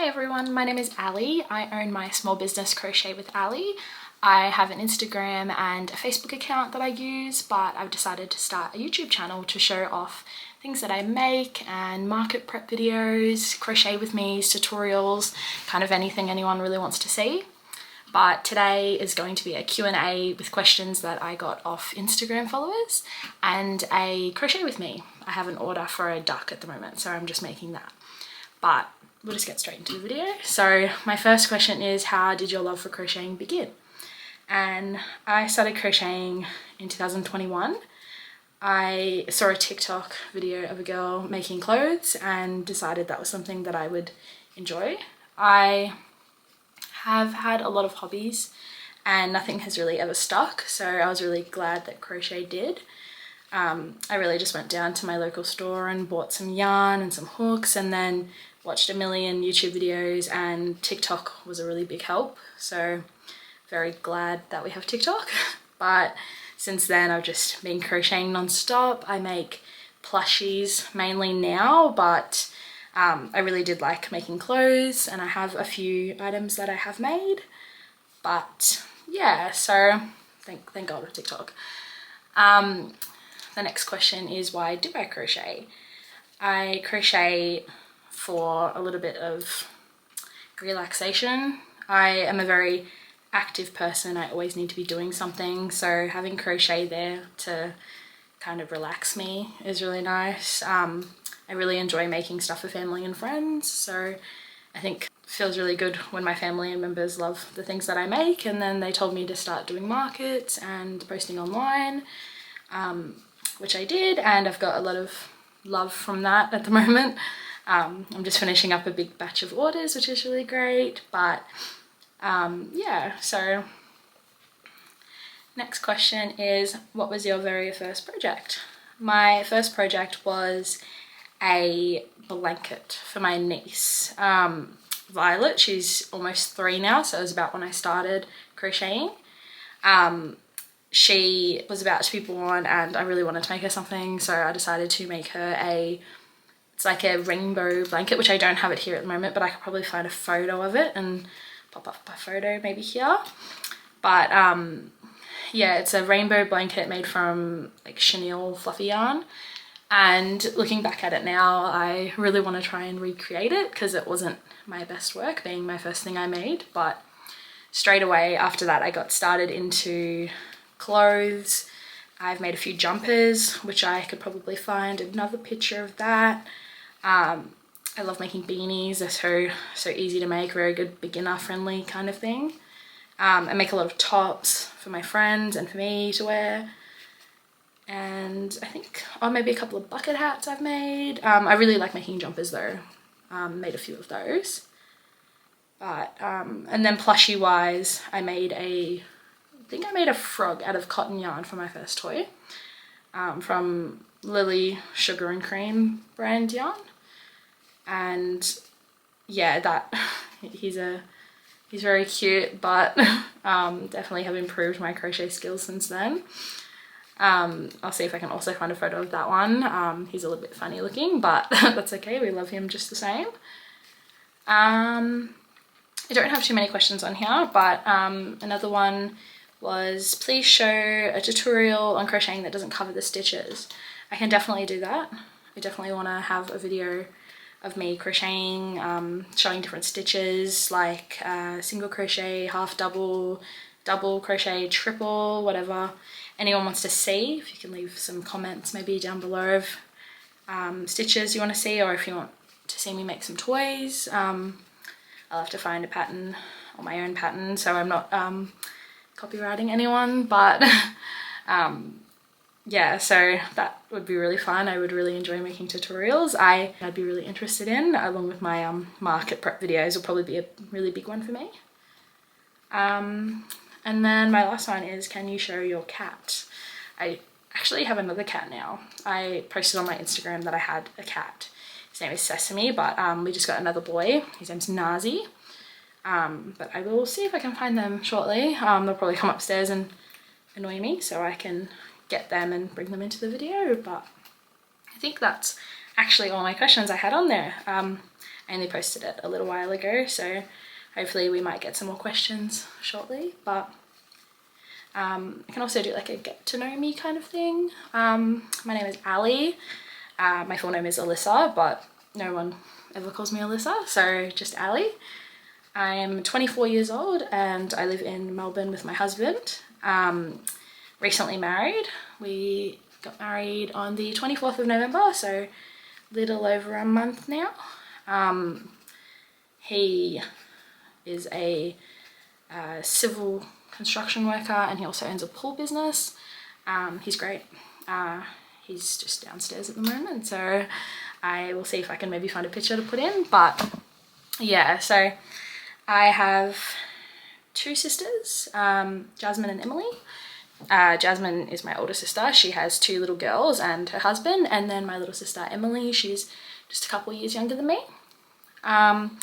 Hi everyone, my name is Ali. I own my small business Crochet with Ali. I have an Instagram and a Facebook account that I use, but I've decided to start a YouTube channel to show off things that I make and market prep videos, crochet with me's, tutorials, kind of anything anyone really wants to see. But today is going to be a Q&A with questions that I got off Instagram followers and a crochet with me. I have an order for a duck at the moment, so I'm just making that. But we'll just get straight into the video. So my first question is, how did your love for crocheting begin? And I started crocheting in 2021. I saw a TikTok video of a girl making clothes and decided that was something that I would enjoy. I have had a lot of hobbies and nothing has really ever stuck, so I was really glad that crochet did. I really just went down to my local store and bought some yarn and some hooks, and then watched a million YouTube videos, and TikTok was a really big help, so very glad that we have TikTok. But since then I've just been crocheting non-stop. I make plushies mainly now, but I really did like making clothes, and I have a few items that I have made. But yeah, so thank God for TikTok. The next question is, why do I crochet? I crochet for a little bit of relaxation. I am a very active person. I always need to be doing something, so having crochet there to kind of relax me is really nice. I really enjoy making stuff for family and friends, so I think it feels really good when my family and members love the things that I make, and then they told me to start doing markets and posting online, which I did, and I've got a lot of love from that at the moment. I'm just finishing up a big batch of orders, which is really great. But yeah, so next question is, what was your very first project? My first project was a blanket for my niece, Violet. She's almost 3 now, so it was about when I started crocheting. She was about to be born and I really wanted to make her something, so I decided to make her it's like a rainbow blanket, which I don't have it here at the moment, but I could probably find a photo of it and pop up a photo maybe here. But yeah, it's a rainbow blanket made from like chenille fluffy yarn, and looking back at it now, I really want to try and recreate it because it wasn't my best work, being my first thing I made. But straight away after that I got started into clothes. I've made a few jumpers, which I could probably find another picture of that. I love making beanies. They're so easy to make, very good beginner friendly kind of thing. I make a lot of tops for my friends and for me to wear, and I think maybe a couple of bucket hats I've made. I really like making jumpers though. Made a few of those. But and then plushie wise, I think I made a frog out of cotton yarn for my first toy, from Lily Sugar and Cream brand yarn. And yeah, he's very cute, but definitely have improved my crochet skills since then. I'll see if I can also find a photo of that one. He's a little bit funny looking, but that's okay, we love him just the same. I don't have too many questions on here, but another one was, please show a tutorial on crocheting that doesn't cover the stitches. I can definitely do that. I definitely want to have a video of me crocheting, showing different stitches, like single crochet, half double, double crochet, triple, whatever anyone wants to see. If you can leave some comments maybe down below of stitches you want to see, or if you want to see me make some toys. I'll have to find a pattern, or my own pattern, so I'm not copywriting anyone, but yeah, so that would be really fun. I would really enjoy making tutorials. I'd be really interested in, along with my market prep videos, will probably be a really big one for me. And then my last one is, can you show your cat? I actually have another cat now. I posted on my Instagram that I had a cat. His name is Sesame, but we just got another boy. His name's Nazi. But I will see if I can find them shortly. They'll probably come upstairs and annoy me, so I can get them and bring them into the video. But I think that's actually all my questions I had on there. I I only posted it a little while ago, so hopefully we might get some more questions shortly. But I can also do like a get to know me kind of thing. My name is Ali. My full name is Alyssa, but no one ever calls me Alyssa, so just Ali. I'm 24 years old and I live in Melbourne with my husband. Recently married. We got married on the 24th of November, so little over a month now. He is a civil construction worker and he also owns a pool business. He's great. He's just downstairs at the moment, so I will see if I can maybe find a picture to put in. But yeah, so I have two sisters, Jasmine and Emily. Jasmine is my older sister. She has two little girls and her husband, and then my little sister Emily, she's just a couple years younger than me. And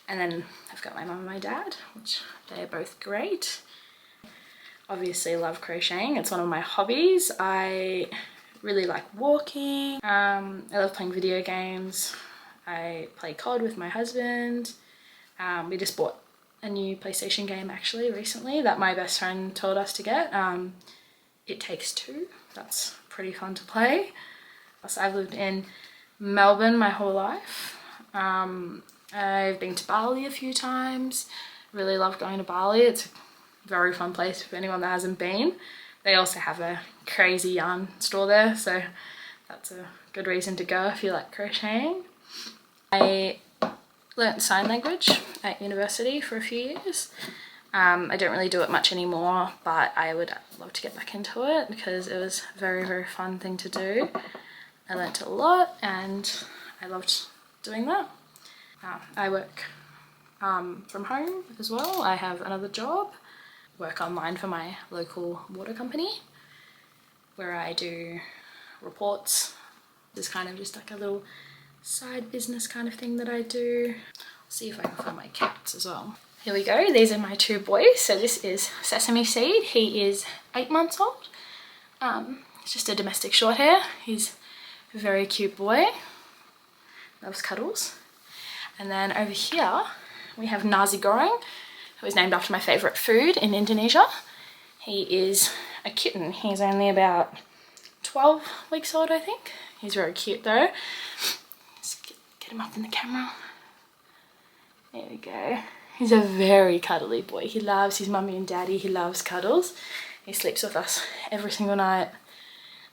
then I've got my mum and my dad, which they're both great. Obviously love crocheting. It's one of my hobbies. I really like walking. I love playing video games. I play COD with my husband. We just bought a new PlayStation game actually recently that my best friend told us to get. It Takes Two. That's pretty fun to play. So I've lived in Melbourne my whole life. I've been to Bali a few times. Really love going to Bali. It's a very fun place for anyone that hasn't been. They also have a crazy yarn store there, so that's a good reason to go if you like crocheting. I learnt sign language at university for a few years. I don't really do it much anymore, but I would love to get back into it because it was a very, very fun thing to do. I learnt a lot and I loved doing that. I work from home as well. I have another job, work online for my local water company where I do reports. This kind of just like a little side business kind of thing that I do. See if I can find my cats as well. Here we go, these are my two boys. So this is Sesame Seed. He is 8 months old. It's just a domestic short hair. He's a very cute boy. Loves cuddles. And then over here we have Nasi Goreng, who is named after my favourite food in Indonesia. He is a kitten. He's only about 12 weeks old, I think. He's very cute though. Let's get him up in the camera. There we go. He's a very cuddly boy. He loves his mummy and daddy. He loves cuddles. He sleeps with us every single night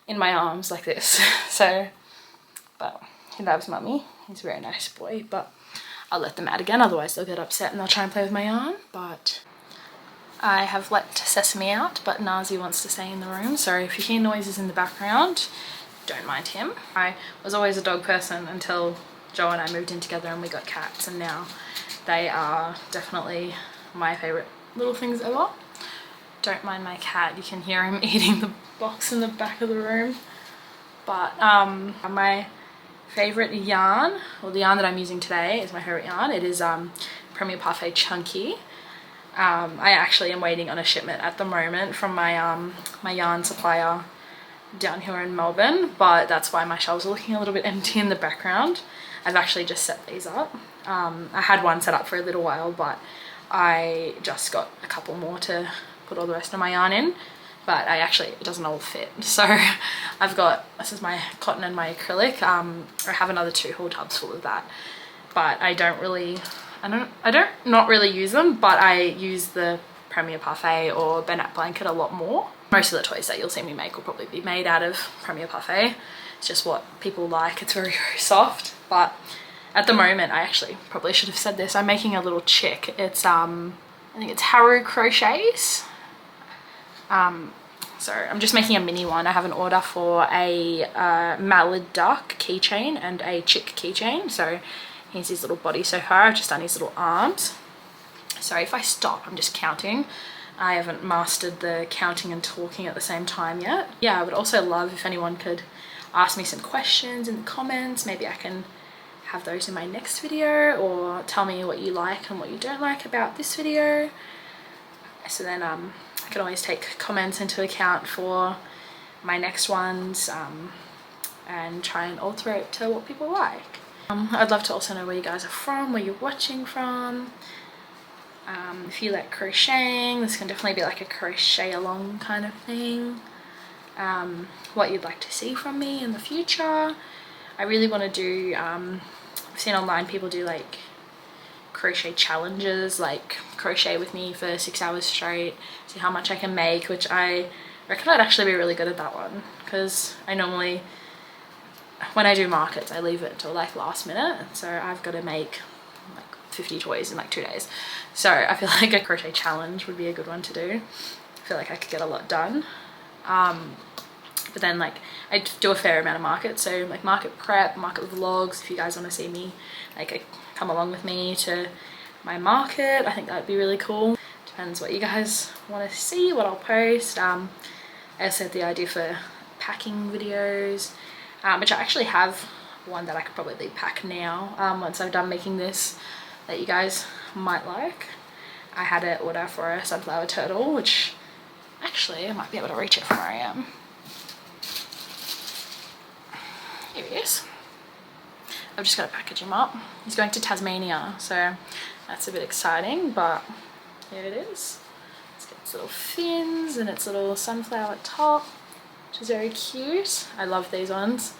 in my arms like this. So, but he loves mummy. He's a very nice boy, but I'll let them out again, otherwise they'll get upset and they'll try and play with my yarn. But I have let Sesame out, but Nazi wants to stay in the room, so if you hear noises in the background, don't mind him. I was always a dog person until Joe and I moved in together and we got cats, and now they are definitely my favourite little things ever. Don't mind my cat, you can hear him eating the box in the back of the room. But my favourite yarn, well, the yarn that I'm using today is my favourite yarn. It is Premier Parfait Chunky. I actually am waiting on a shipment at the moment from my my yarn supplier down here in Melbourne, but that's why my shelves are looking a little bit empty in the background. I've actually just set these up. I had one set up for a little while, but I just got a couple more to put all the rest of my yarn in, but it doesn't all fit. So I've got, this is my cotton and my acrylic. I have another 2 whole tubs full of that, but I don't not really use them, but I use the Premier Parfait or Bernat blanket a lot more. Most of the toys that you'll see me make will probably be made out of Premier Parfait. It's just what people like. It's very, very soft. But at the moment, I actually probably should have said this, I'm making a little chick. It's I think it's Haru Crochets. So I'm just making a mini one. I have an order for a mallard duck keychain and a chick keychain. So here's his little body so far. I've just done his little arms. Sorry if I stop, I'm just counting. I haven't mastered the counting and talking at the same time yet. Yeah, I would also love if anyone could ask me some questions in the comments. Maybe I can have those in my next video, or tell me what you like and what you don't like about this video. So then I can always take comments into account for my next ones and try and alter it to what people like. I'd love to also know where you guys are from, where you're watching from. If you like crocheting, this can definitely be like a crochet along kind of thing. What you'd like to see from me in the future. I really want to do, I've seen online people do like crochet challenges, like crochet with me for 6 hours straight, see how much I can make, which I reckon I'd actually be really good at that one, because I normally, when I do markets, I leave it until like last minute, so I've got to make like 50 toys in like 2 days. So I feel like a crochet challenge would be a good one to do. I feel like I could get a lot done. But then like I do a fair amount of markets, so like market prep, market vlogs, if you guys want to see me like come along with me to my market, I think that'd be really cool. Depends what you guys want to see, what I'll post. I also had the idea for packing videos, which I actually have one that I could probably pack now once I'm done making this, that you guys might like. I had an order for a sunflower turtle, which actually I might be able to reach it from where I am. Here he is. I've just got to package him up. He's going to Tasmania, so that's a bit exciting, but here it is. It's got its little fins and its little sunflower top, which is very cute. I love these ones.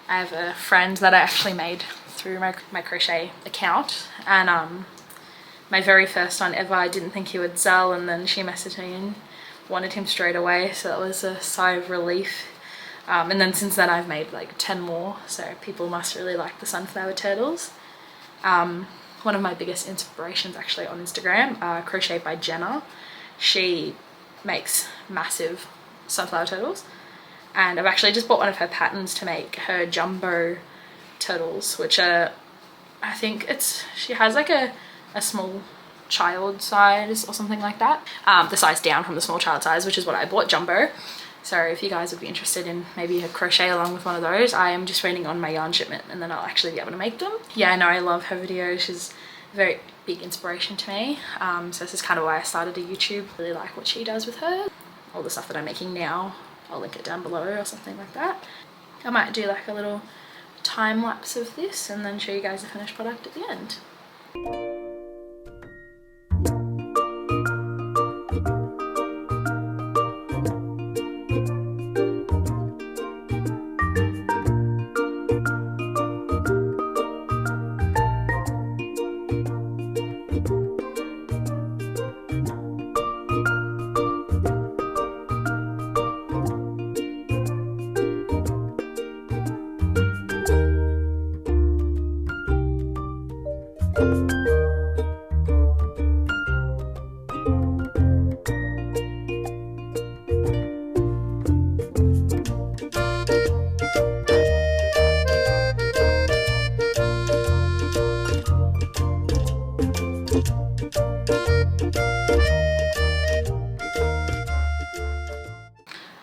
I have a friend that I actually made through my crochet account, and my very first one ever, I didn't think he would sell, and then she messaged me and wanted him straight away, so that was a sigh of relief. And then since then I've made like 10 more, so people must really like the sunflower turtles. One of my biggest inspirations actually on Instagram, Crochet by Jenna. She makes massive sunflower turtles, and I've actually just bought one of her patterns to make her jumbo turtles, which are, I think she has like a small child size or something like that, the size down from the small child size, which is what I bought, jumbo. So if you guys would be interested in maybe a crochet along with one of those, I am just waiting on my yarn shipment and then I'll actually be able to make them. Yeah, I know, I love her videos. She's a very big inspiration to me. So this is kind of why I started a YouTube. I really like what she does with her. All the stuff that I'm making now, I'll link it down below or something like that. I might do like a little time lapse of this and then show you guys the finished product at the end.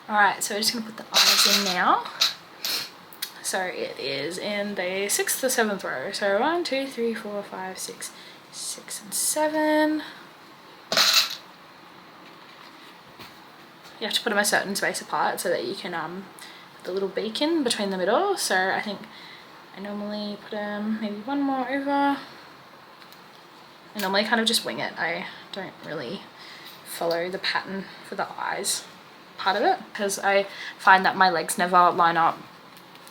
Alright, so we're just going to put the eyes in now. So it is in the 6th or 7th row. So 1, 2, 3, 4, 5, 6, 6 and 7. You have to put them a certain space apart so that you can put the little beak in between the middle. So I think I normally put them maybe one more over. I normally kind of just wing it. I don't really follow the pattern for the eyes part of it, because I find that my legs never line up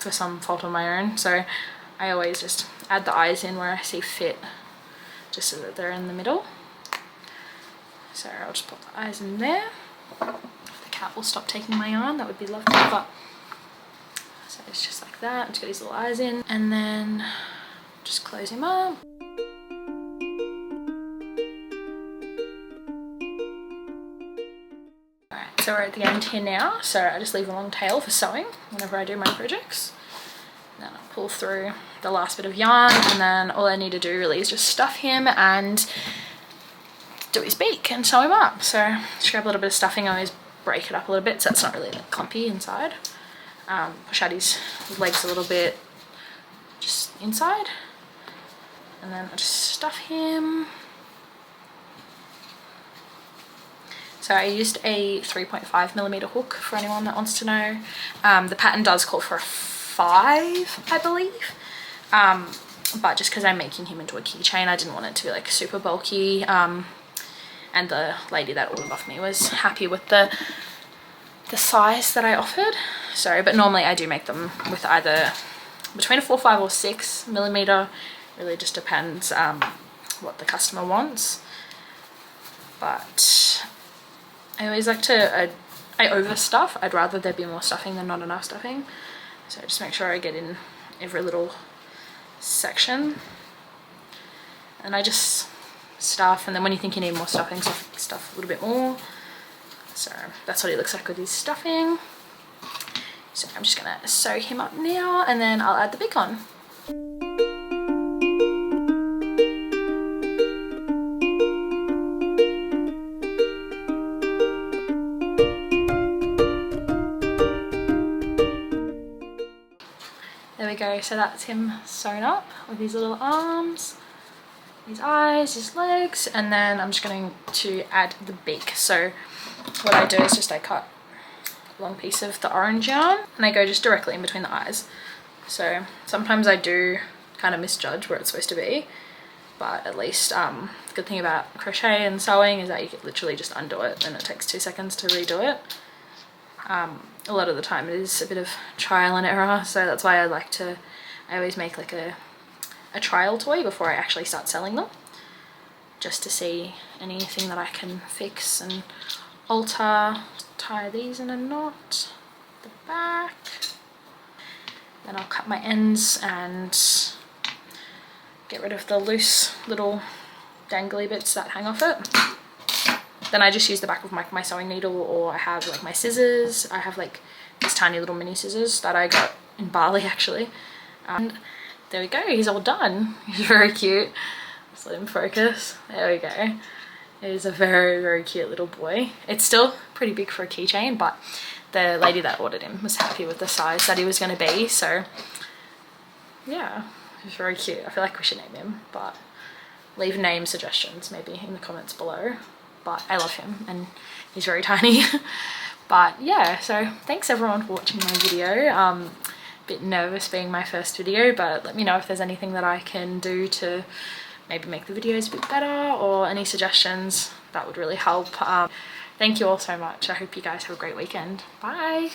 for some fault of my own, so I always just add the eyes in where I see fit, just so that they're in the middle. So I'll just pop the eyes in there. If the cat will stop taking my yarn, that would be lovely. But so it's just like that. Just got his little eyes in, and then just close him up. So we're at the end here now, so I just leave a long tail for sewing whenever I do my projects. Then I'll pull through the last bit of yarn, and then all I need to do really is just stuff him and do his beak and sew him up. So just grab a little bit of stuffing, I always break it up a little bit so it's not really like clumpy inside. Push out his legs a little bit just inside, and then I'll just stuff him. So I used a 3.5mm hook for anyone that wants to know. The pattern does call for a 5, I believe. but just because I'm making him into a keychain, I didn't want it to be like super bulky. And the lady that ordered off me was happy with the size that I offered. So, but normally I do make them with either between a 4, 5 or 6 millimeter. Really just depends what the customer wants. But I always like to, I overstuff. I'd rather there be more stuffing than not enough stuffing. So just make sure I get in every little section. And I just stuff, and then when you think you need more stuffing, stuff a little bit more. So that's what he looks like with his stuffing. So I'm just gonna sew him up now, and then I'll add the beak on. There we go, so that's him sewn up with his little arms, his eyes, his legs, and then I'm just going to add the beak. So what I do is just I cut a long piece of the orange yarn and I go just directly in between the eyes. So sometimes I do kind of misjudge where it's supposed to be, but at least the good thing about crochet and sewing is that you can literally just undo it and it takes 2 seconds to redo it. A lot of the time it is a bit of trial and error, so that's why I always make like a trial toy before I actually start selling them, just to see anything that I can fix and alter. Tie these in a knot, the back, then I'll cut my ends and get rid of the loose little dangly bits that hang off it. Then I just use the back of my sewing needle, or I have like my scissors. I have like these tiny little mini scissors that I got in Bali actually. And there we go, he's all done. He's very cute. Just let him focus. There we go. He's a very, very cute little boy. It's still pretty big for a keychain, but the lady that ordered him was happy with the size that he was going to be. So yeah, he's very cute. I feel like we should name him, but leave name suggestions maybe in the comments below. But I love him and he's very tiny. But yeah, so thanks everyone for watching my video. Bit nervous being my first video, but let me know if there's anything that I can do to maybe make the videos a bit better, or any suggestions. That would really help. Thank you all so much. I hope you guys have a great weekend. Bye.